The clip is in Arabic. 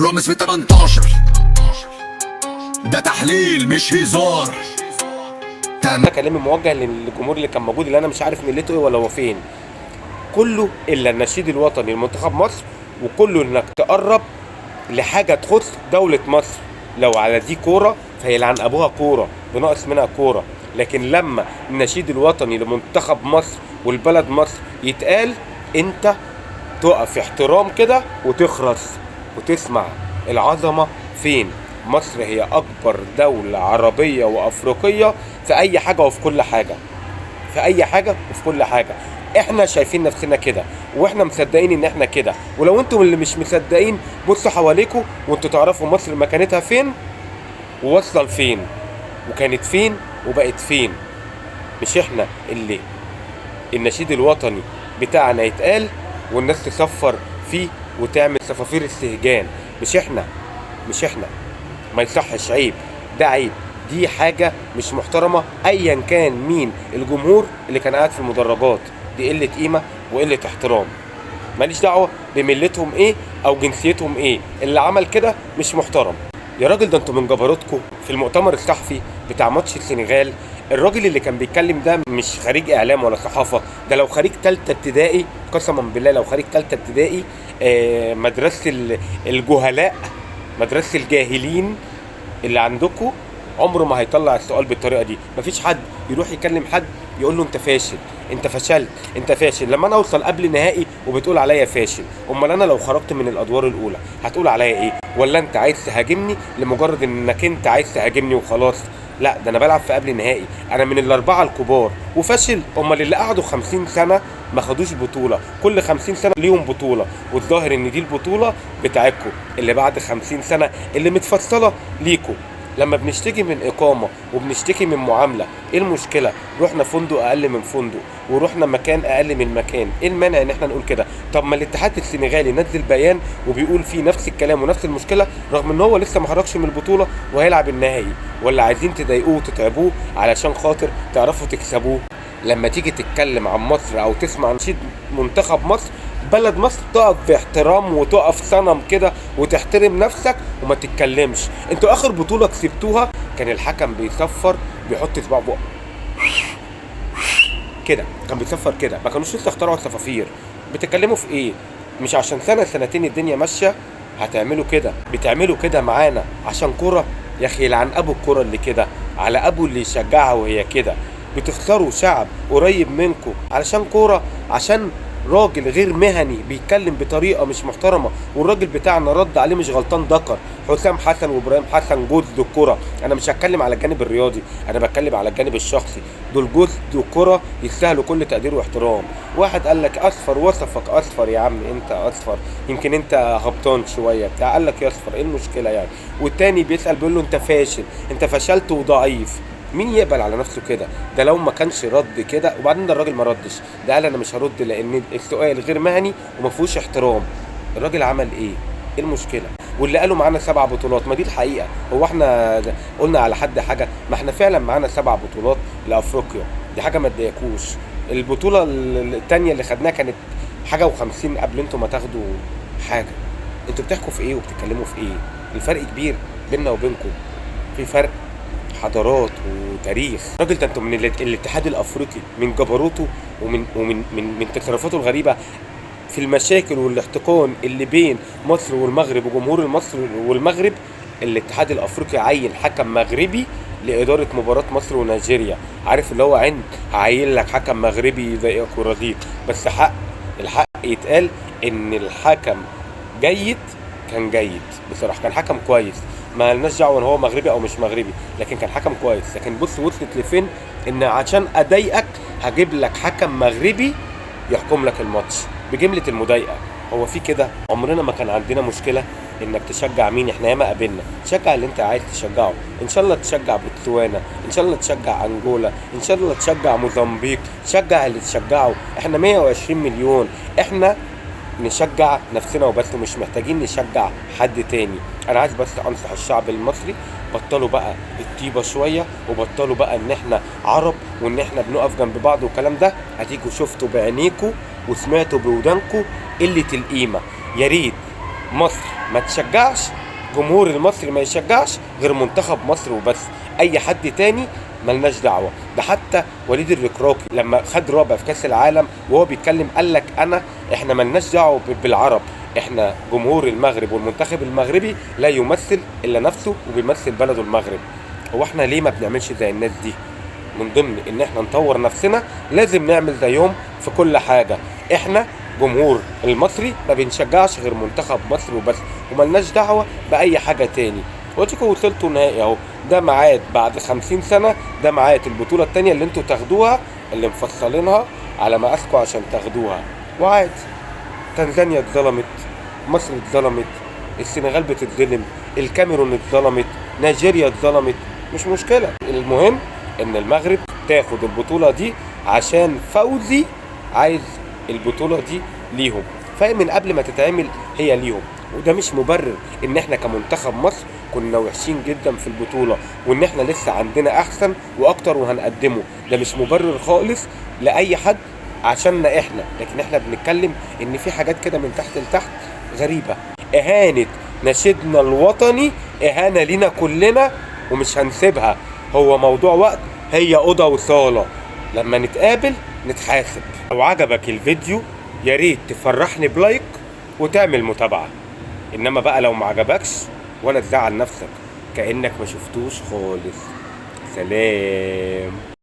رامز في 18 ده تحليل مش هزار. ده كلامي موجه للجمهور اللي كان موجود، اللي انا مش عارف ملته ايه ولا هو فين. كله الا النشيد الوطني لمنتخب مصر، وكله انك تقرب لحاجه تخص دوله مصر. لو على دي كوره فيلعن ابوها كوره، بناقص منها كوره. لكن لما النشيد الوطني لمنتخب مصر والبلد مصر يتقال، انت تقف احترام كده وتخرس وتسمع العظمه فين. مصر هي اكبر دولة عربية وافريقية في اي حاجة وفي كل حاجة، في اي حاجة وفي كل حاجة. احنا شايفين نفسنا كده، واحنا مصدقين ان احنا كده. ولو انتم اللي مش مصدقين بصوا حواليكم وانتوا تعرفوا مصر مكانتها فين وواصلة لفين، وكانت فين وبقت فين. مش احنا اللي النشيد الوطني بتاعنا يتقال والناس تصفر فيه وتعمل صفافير استهجان. مش احنا، مش احنا. ما يصحش، عيب، ده عيب، دي حاجة مش محترمة. ايا كان مين الجمهور اللي كان قاعد في المدرجات، دي قلة قيمة وقلة احترام. ماليش دعوة بملتهم ايه او جنسيتهم ايه، اللي عمل كده مش محترم. يا راجل ده انتوا من جبروتكم في المؤتمر الصحفي بتاع ماتش السنغال، الراجل اللي كان بيتكلم ده مش خريج اعلام ولا صحافة، ده لو خريج تالتة ابتدائي، قسما بالله لو خريج تالتة ابتدائي مدرسة الجهلاء، مدرسة الجاهلين اللي عندكم، عمره ما هيطلع السؤال بالطريقة دي. مفيش حد يروح يكلم حد يقول له انت فاشل، انت فشلت، انت فاشل. لما انا اوصل قبل نهائي وبتقول عليا فاشل، امال انا لو خرجت من الادوار الاولى هتقول عليا ايه؟ ولا انت عايز تهاجمني لمجرد انك انت عايز تهاجمني وخلاص؟ لا، ده انا بلعب في قبل نهائي، انا من الاربعه الكبار وفاشل. امال اللي قعدوا 50 سنه ما خدوش بطوله، كل 50 سنه ليهم بطوله، والظاهر ان دي البطوله بتاعتكم اللي بعد 50 سنه اللي متفصله ليكم. لما بنشتكي من اقامه وبنشتكي من معامله، ايه المشكله؟ رحنا فندق اقل من فندق ورحنا مكان اقل من مكان، ايه المانع ان احنا نقول كده؟ طب ما الاتحاد السنغالي نزل بيان وبيقول فيه نفس الكلام ونفس المشكله، رغم ان هو لسه ما خرجش من البطوله وهيلعب النهائي. ولا عايزين تضايقوه وتتعبوه علشان خاطر تعرفوا تكسبوه؟ لما تيجي تتكلم عن مصر او تسمع نشيد منتخب مصر، بلد مصر، تقف باحترام وتقف صنم كده وتحترم نفسك وما تتكلمش. انتوا اخر بطولة كسبتوها كان الحكم بيصفر، بيحط صباع بقى كده، كان بيصفر كده، ما كانوش لسه اخترعوا الصفافير. بتتكلموا في ايه؟ مش عشان سنة سنتين الدنيا ماشية هتعملوا كده؟ بتعملوا كده معانا عشان كرة؟ يا اخي يلعن ابو الكرة اللي كده، على ابو اللي يشجعها وهي كده. بتخسروا شعب قريب منكم علشان كرة، عشان راجل غير مهني بيتكلم بطريقه مش محترمه. والراجل بتاعنا رد عليه مش غلطان، ذكر حسام حسن وابراهيم حسن جوز الكره. انا مش هتكلم على الجانب الرياضي، انا بتكلم على الجانب الشخصي. دول جوز الكره يستاهلوا كل تقدير واحترام. واحد قال لك اصفر، وصفك اصفر يا عم، انت اصفر، يمكن انت هبطان شويه بتاع، قال لك يا اصفر، ايه المشكله يعني؟ والتاني بيسال بيقول له انت فاشل، انت فشلت وضعيف. مين يقبل على نفسه كده؟ ده لو ما كانش رد كده. وبعدين ده الراجل ما ردش، ده قال انا مش هرد لان السؤال غير مهني وما فيهوش احترام. الراجل عمل ايه؟ ايه المشكله؟ واللي قالوا معانا 7 بطولات، ما دي الحقيقه. هو احنا قلنا على حد حاجه؟ ما احنا فعلا معانا 7 بطولات لافريقيا، دي حاجه ما تضايقوش. البطوله الثانيه اللي خدناها كانت حاجه و50 قبل انتوا ما تاخدوا حاجه. انتوا بتحكوا في ايه وبتتكلموا في ايه؟ الفرق كبير بيننا وبينكم، في فرق حضارات وتاريخ. راجل ده انتوا من الاتحاد الافريقي، من جبروته ومن تصرفاته الغريبه في المشاكل والاحتقان اللي بين مصر والمغرب وجمهور مصر والمغرب. الاتحاد الافريقي عين حكم مغربي لاداره مباراه مصر ونيجيريا. عارف اللي هو هعين لك حكم مغربي زي كورازيت، بس الحق يتقال ان الحكم جيد، كان جيد بصراحه، كان حكم كويس. ما لناش دعوه ان هو مغربي او مش مغربي، لكن كان حكم كويس. لكن بص وصلت لفين؟ ان عشان اضايقك هجيب لك حكم مغربي يحكم لك الماتش بجمله المضايقه. هو في كده؟ عمرنا ما كان عندنا مشكله انك تشجع مين، احنا ياما قابلنا. شجع اللي انت عايز تشجعه، ان شاء الله تشجع بوتسوانا، ان شاء الله تشجع انجولا، ان شاء الله تشجع موزمبيق، شجع اللي تشجعه. احنا 120 مليون، احنا نشجع نفسنا وبس، مش محتاجين نشجع حد تاني. انا عايز بس انصح الشعب المصري، بطلوا بقى الطيبه شويه، وبطلوا بقى ان احنا عرب وان احنا بنقف جنب بعض والكلام ده. هتيجوا شفتوا بعينيكوا وسمعتوا بودانكوا قله القيمه. يا ريت مصر ما تشجعش، جمهور المصري ما يشجعش غير منتخب مصر وبس. اي حد تاني ملناش دعوه. ده حتى وليد الركراكي لما خد رابع في كاس العالم وهو بيتكلم قال لك احنا ملناش دعوه بالعرب، احنا جمهور المغرب والمنتخب المغربي لا يمثل الا نفسه وبيمثل بلده المغرب. هو احنا ليه ما بنعملش زي الناس دي؟ من ضمن ان احنا نطور نفسنا لازم نعمل زيهم في كل حاجه. احنا جمهور المصري ما بنشجعش غير منتخب مصر وبس، وملناش دعوه باي حاجه تاني. واديكوا وصلتوا نهائي اهو، ده ميعاد بعد 50 سنه، ده ميعاد البطوله التانيه اللي انتوا تاخدوها، اللي مفصلينها على مقاسكوا عشان تاخدوها. وعادي، تنزانيا اتظلمت، مصر اتظلمت، السنغال بتتظلم، الكاميرون اتظلمت، نيجيريا اتظلمت، مش مشكله. المهم ان المغرب تاخد البطوله دي عشان فوزي عايز البطوله دي ليهم، فهي من قبل ما تتعمل هي ليهم. وده مش مبرر ان احنا كمنتخب مصر كنا وحشين جدا في البطوله وان احنا لسه عندنا احسن واكتر وهنقدمه. ده مش مبرر خالص لاي حد عشاننا احنا، لكن احنا بنتكلم ان في حاجات كده من تحت لتحت غريبه. اهانه نشيدنا الوطني اهانه لينا كلنا ومش هنسيبها. هو موضوع وقت، هي اوضه وصاله، لما نتقابل نتحاسب. لو عجبك الفيديو يا ريت تفرحني بلايك وتعمل متابعه، انما بقى لو ما عجبكش ولا تزعل نفسك كأنك ما شفتوش خالص. سلام.